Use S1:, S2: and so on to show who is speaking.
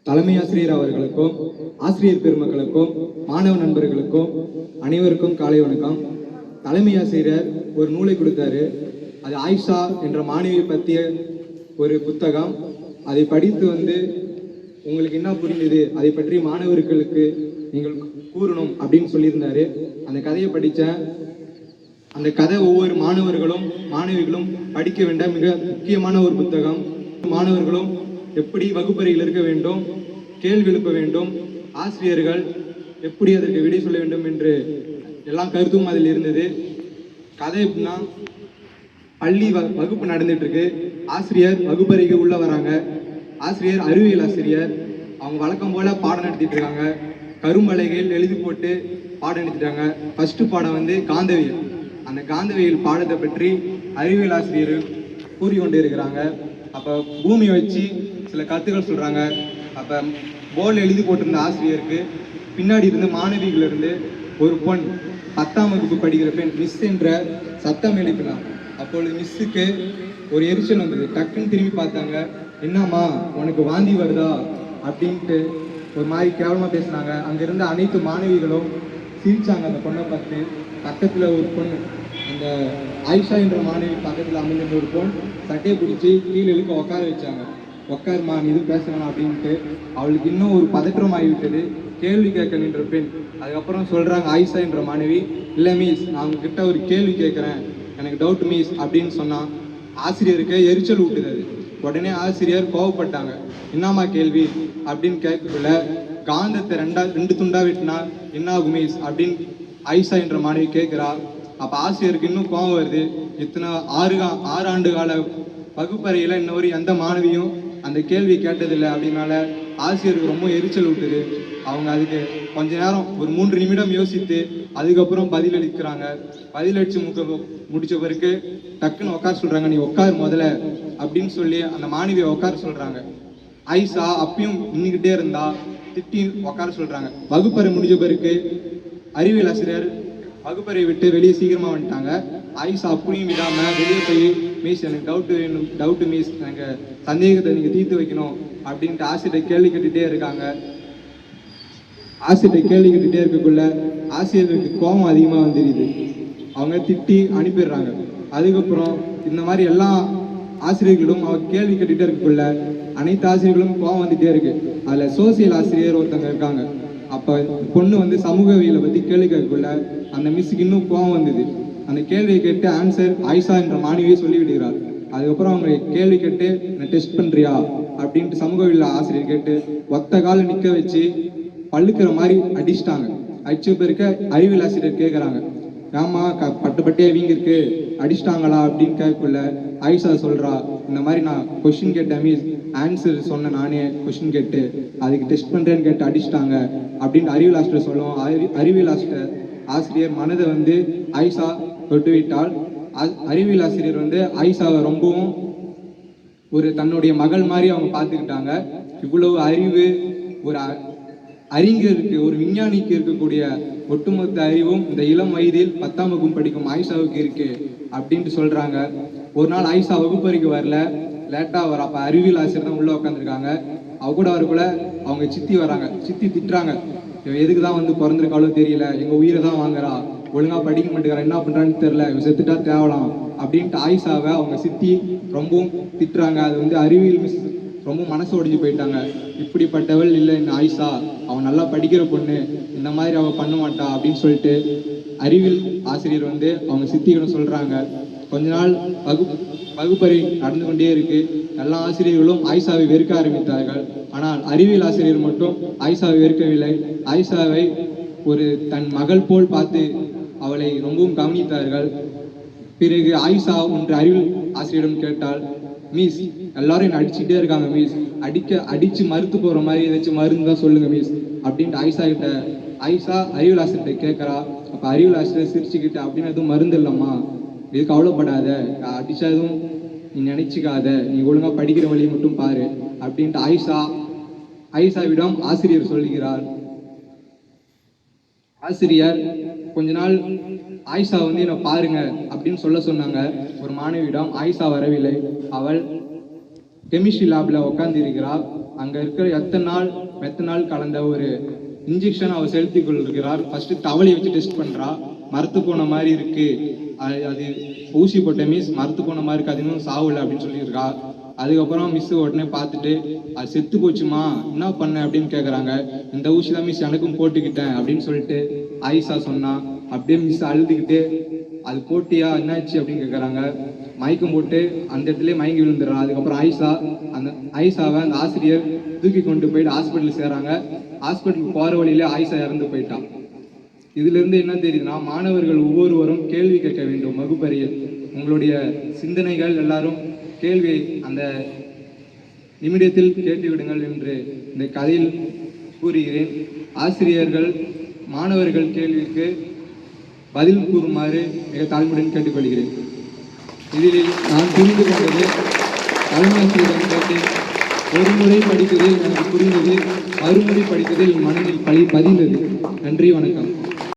S1: தலைமை ஆசிரியர் அவர்களுக்கும் ஆசிரியர் பெருமக்களுக்கும் மாணவ நண்பர்களுக்கும் அனைவருக்கும் காலை வணக்கம். தலைமை ஆசிரியர் ஒரு நூலை கொடுத்தாரு. அது ஆயிஷா என்ற மாணவியை பற்றிய ஒரு புத்தகம். அதை படித்து உங்களுக்கு என்ன புரிந்தது, அதை பற்றி மாணவர்களுக்கு நீங்கள் கூறணும் அப்படின்னு சொல்லியிருந்தாரு. அந்த கதையை படித்தேன். அந்த கதை ஒவ்வொரு மாணவர்களும் மாணவிகளும் படிக்க வேண்டிய மிக முக்கியமான ஒரு புத்தகம். மாணவர்களும் எப்படி வகுப்பறையில் இருக்க வேண்டும், கேள்வி எழுப்ப வேண்டும், ஆசிரியர்கள் எப்படி அதற்கு விடை சொல்ல வேண்டும் என்று எல்லா கருத்தும் அதில் இருந்தது. கதை எப்படின்னா, பள்ளி வகுப்பு நடந்துட்டு இருக்கு. ஆசிரியர் வகுப்பறைக்கு உள்ள வராங்க. ஆசிரியர் அறிவியல் ஆசிரியர். அவங்க வழக்கம் போல பாடம் நடத்திட்டு இருக்காங்க. கரும்பலகையில் எழுதி போட்டு பாடம் நடத்திட்டாங்க. ஃபர்ஸ்ட் பாடம் காந்தவியல். அந்த காந்தவியல் பாடத்தை பற்றி அறிவியல் ஆசிரியர் கூறிக்கொண்டு இருக்கிறாங்க. அப்போ பூமியை வச்சு சில கருத்துக்கள் சொல்கிறாங்க. அப்போ போர்டில் எழுதி போட்டிருந்த ஆசிரியருக்கு பின்னாடி இருந்து மாணவிகள் இருந்து ஒரு பொண் 10ஆம் வகுப்பு படிக்கிற பெண் மிஸ் என்ற சத்தம் எழுப்பினான். அப்பொழுது மிஸ்ஸுக்கு ஒரு எரிச்சல் வந்தது. டக்குன்னு திரும்பி பார்த்தாங்க. என்னம்மா உனக்கு வாந்தி வருதா அப்படின்ட்டு ஒரு மாதிரி கேவலமாக பேசினாங்க. அங்கே இருந்த அனைத்து மாணவிகளும் சிரிச்சாங்க அந்த பொண்ணை பார்த்து. பக்கத்தில் ஒரு பொண்ணு, அந்த ஆயிஷா என்ற மாணவி பக்கத்தில் அமைந்த ஒரு பொண் சட்டையை பிடிச்சி கீழே இழுக்க உட்கார வச்சாங்க. உட்காருமா, நீ எதுவும் பேசலாம் அப்படின்ட்டு. அவளுக்கு இன்னும் ஒரு பதற்றம் ஆகிவிட்டது. கேள்வி கேட்க நின்ற பெண். அதுக்கப்புறம் சொல்கிறாங்க ஆயிஷா என்ற மாணவி, இல்லை மிஸ், நான் உங்ககிட்ட ஒரு கேள்வி கேட்குறேன், எனக்கு டவுட் மிஸ் அப்படின்னு சொன்னான். ஆசிரியருக்கு எரிச்சல் ஊட்டுது. உடனே ஆசிரியர் கோவப்பட்டாங்க. என்னம்மா கேள்வி அப்படின்னு கேட்கக்குள்ள, காந்தத்தை ரெண்டு துண்டா வெட்டினா என்ன ஆகும் மிஸ் அப்படின்னு ஆயிஷா என்ற மாணவி கேட்குறா. அப்போ ஆசிரியருக்கு இன்னும் கோவம் வருது. இத்தனை 6 ஆண்டு கால வகுப்பறையில் இன்னொரு எந்த மாணவியும் அந்த கேள்வி கேட்டதில்லை. அப்படின்னால ஆசிரியருக்கு ரொம்ப எரிச்சல் விட்டுது. அவங்க அதுக்கு கொஞ்ச நேரம் ஒரு 3 நிமிடம் யோசித்து அதுக்கப்புறம் பதிலளிக்கிறாங்க. பதிலளிச்சு முடிச்ச பிறகு டக்குன்னு உட்கார சொல்றாங்க. நீ உட்காரு முதல்ல அப்படின்னு சொல்லி அந்த மாணவியை உட்கார சொல்றாங்க. ஆயிஷா அப்பயும் நின்றுக்கிட்டே இருந்தா. திட்டி உட்கார சொல்றாங்க. வகுப்பறை முடிஞ்ச பிறகு அறிவியல் ஆசிரியர் வகுப்பறை விட்டு வெளியே சீக்கிரமா வந்துட்டாங்க. ஆயிஷா அப்படியும் விடாம வெளியே போய், மிஸ் எனக்கு டவுட்டு மிஸ், எனக்கு சந்தேகத்தை நீங்க தீர்த்து வைக்கணும் அப்படின்ட்டு ஆசிரியர் கேள்வி கேட்டுட்டே இருக்காங்க. ஆசிரியர் கேள்வி கேட்டுட்டே இருக்கக்குள்ள ஆசிரியருக்கு கோபம் அதிகமாக வந்துடுது. அவங்க திட்டி அனுப்பிடுறாங்க. அதுக்கப்புறம் இந்த மாதிரி எல்லா ஆசிரியர்களும் அவங்க கேள்வி கேட்டுட்டே இருக்கக்குள்ள அனைத்து ஆசிரியர்களும் கோபம் வந்துட்டே இருக்கு. அதில் சோசியல் ஆசிரியர் ஒருத்தவங்க இருக்காங்க. அப்போ பொண்ணு சமூகவியலை பற்றி கேள்வி கேட்கக்குள்ள அந்த மிஸ்ஸுக்கு இன்னும் கோபம் வந்தது. அந்த கேள்வியை கேட்டு ஆன்சர் ஆயிஷா என்ற மாணவியை சொல்லிவிடுகிறார். அதுக்கப்புறம் அவங்க கேள்வி கேட்டு, நான் டெஸ்ட் பண்ணுறியா அப்படின்ட்டு சமூகவியல் ஆசிரியர் கேட்டு ஒத்த கால நிற்க வச்சு பழுக்கிற மாதிரி அடிச்சிட்டாங்க. அடிச்ச பிறகு அறிவியல் ஆசிரியர் கேட்குறாங்க, ஆமா பட்டு வீங்க இருக்கு, அடிச்சிட்டாங்களா அப்படின்னு கேட்கக்குள்ள ஆயிஷா சொல்றா, இந்த மாதிரி நான் கொஸ்டின் கேட்டேன் மிஸ், ஆன்சர் சொன்ன நானே கொஸ்டின் கேட்டு அதுக்கு டெஸ்ட் பண்றேன்னு கேட்டு அடிச்சிட்டாங்க அப்படின்னு அறிவியல் ஆசிரியர் சொல்லுவோம். அறிவியல் ஆசிரியர் மனதை ஆயிஷா தொட்டுவிட்டால். அறிவியல் ஆசிரியர் ஆயிஷாவை ரொம்பவும் ஒரு தன்னுடைய மகள் மாதிரி அவங்க பார்த்துக்கிட்டாங்க. இவ்வளவு அறிவு ஒரு அறிஞருக்கு, ஒரு விஞ்ஞானிக்கு இருக்கக்கூடிய ஒட்டுமொத்த அறிவும் இந்த இளம் வயதில் 10ஆம் வகுப்பு படிக்கும் ஆயிஷாவுக்கு இருக்கு அப்படின்ட்டு சொல்றாங்க. ஒரு நாள் ஆயிஷா வகுப்பறைக்கு வரல, லேட்டா வர. அப்ப அறிவியல் ஆசிரியர் தான் உள்ள உட்காந்துருக்காங்க. அவ கூட வரக்குள்ள அவங்க சித்தி வராங்க. சித்தி திட்டுறாங்க, எதுக்கு தான் பிறந்திருக்காளோ தெரியல, எங்க உயிரை தான் வாங்குறா, ஒழுங்கா படிக்க மாட்டேங்கிறா, என்ன பண்றான்னு தெரியல, செத்துட்டா தேவலாம் அப்படின்ட்டு ஆயிஷாவை அவங்க சித்தி ரொம்பவும் திட்டுறாங்க. அது அறிவியல் மிஸ் ரொம்ப மனசு உடைஞ்சு போயிட்டாங்க. இப்படிப்பட்டவள் இல்லை இந்த ஆயிஷா, அவன் நல்லா படிக்கிற பொண்ணு, இந்த மாதிரி அவள் பண்ண மாட்டா அப்படின்னு சொல்லிட்டு அறிவியல் ஆசிரியர் அவங்க சித்திகளும் சொல்றாங்க. கொஞ்ச நாள் வகுப்பறை நடந்து கொண்டே இருக்கு. எல்லா ஆசிரியர்களும் ஆயிஷாவை வெறுக்க ஆரம்பித்தார்கள். ஆனால் அறிவியல் ஆசிரியர் மட்டும் ஆயிஷாவை வெறுக்கவில்லை. ஆயிஷாவை ஒரு தன் மகள் போல் பார்த்து அவளை ரொம்பவும் கவனித்தார்கள். பிறகு ஆயிஷா ஒன்று அறிவியல் ஆசிரியரிடம் கேட்டால், மிஸ், எல்லாரும் என்ன அடிச்சுட்டே இருக்காங்க மிஸ், அடிச்சு மறுத்து போற மாதிரி ஏதாச்சும் மருந்து தான் சொல்லுங்க மிஸ் அப்படின்ட்டு ஆயிஷா அறிவியல் ஆசிரியர்கிட்ட கேட்கறா. அப்ப அறிவியல் ஆசிரியர் சிரிச்சுக்கிட்டு, அப்படின்னு எதுவும் மருந்து இல்லம்மா, இதுக்கு கவலைப்படாத, அடிச்சா எதுவும் நீ நினைச்சுக்காத, நீ ஒழுங்கா படிக்கிற வழியை மட்டும் பாரு அப்படின்ட்டு ஆயிஷாவிடம் ஆசிரியர் சொல்லுகிறார். ஆசிரியர் கொஞ்ச நாள் ஆயிஷா என்ன பாருங்க அப்படின்னு சொன்னாங்க. ஒரு மாணவியிடம் ஆயிஷா வரவில்லை. அவள் கெமிஸ்ட்ரி லேப்ல உட்கார்ந்து இருக்கிறாள். அங்கே இருக்கிற எத்தனை நாள் கலந்த ஒரு இன்ஜெக்ஷன் அவர் செலுத்தி கொள்கிறார். ஃபர்ஸ்ட் தவளை வச்சு டெஸ்ட் பண்ணுறா, மரத்து போன மாதிரி இருக்கு, அது ஊசி போட்ட மீன்ஸ் மரத்து போன மாதிரி இருக்கு, அது இன்னும் சாவல அப்படின்னு சொல்லியிருக்கா. அதுக்கப்புறம் மிஸ் உடனே பார்த்துட்டு அது செத்து போச்சுமா என்ன பண்ண அப்படின்னு கேட்குறாங்க. இந்த ஊசி தான் மிஸ் எனக்கும் போட்டுக்கிட்டேன் அப்படின்னு சொல்லிட்டு ஆயிஷா சொன்னா. அப்படியே மிஸ் அழுதுகிட்டு அது போட்டியா என்னாச்சு அப்படின்னு கேட்குறாங்க. மயக்கம் போட்டு அந்த இடத்துல மயங்கி விழுந்துடுறான். அதுக்கப்புறம் ஆயிஷாவை அந்த ஆசிரியர் தூக்கி கொண்டு போயிட்டு ஹாஸ்பிட்டல் சேராங்க. ஹாஸ்பிட்டலுக்கு போகிற வழியிலே ஆயிஷா இறந்து போயிட்டான். இதிலிருந்து என்ன தெரியுதுன்னா, மாணவர்கள் ஒவ்வொருவரும் கேள்வி கேட்க வேண்டும். வகுப்பறையில் உங்களுடைய சிந்தனைகள் எல்லாரும் கேள்வி அந்த நிமிடத்தில் கேட்டுவிடுங்கள் என்று இந்த கதையில் கூறுகிறேன். ஆசிரியர்கள் மாணவர்கள் கேள்விக்கு பதில் கூறுமாறு மிக தாழ்மையுடன் கேட்டுக்கொள்கிறேன். இதில் நான் புரிந்து கொண்டது, தலைமையாசிரியரிடம் கேட்டேன். ஒரு முறை படித்ததில் எனக்கு புரிந்தது, மறுமுறை படித்ததில் மனதில் பதிந்தது. நன்றி, வணக்கம்.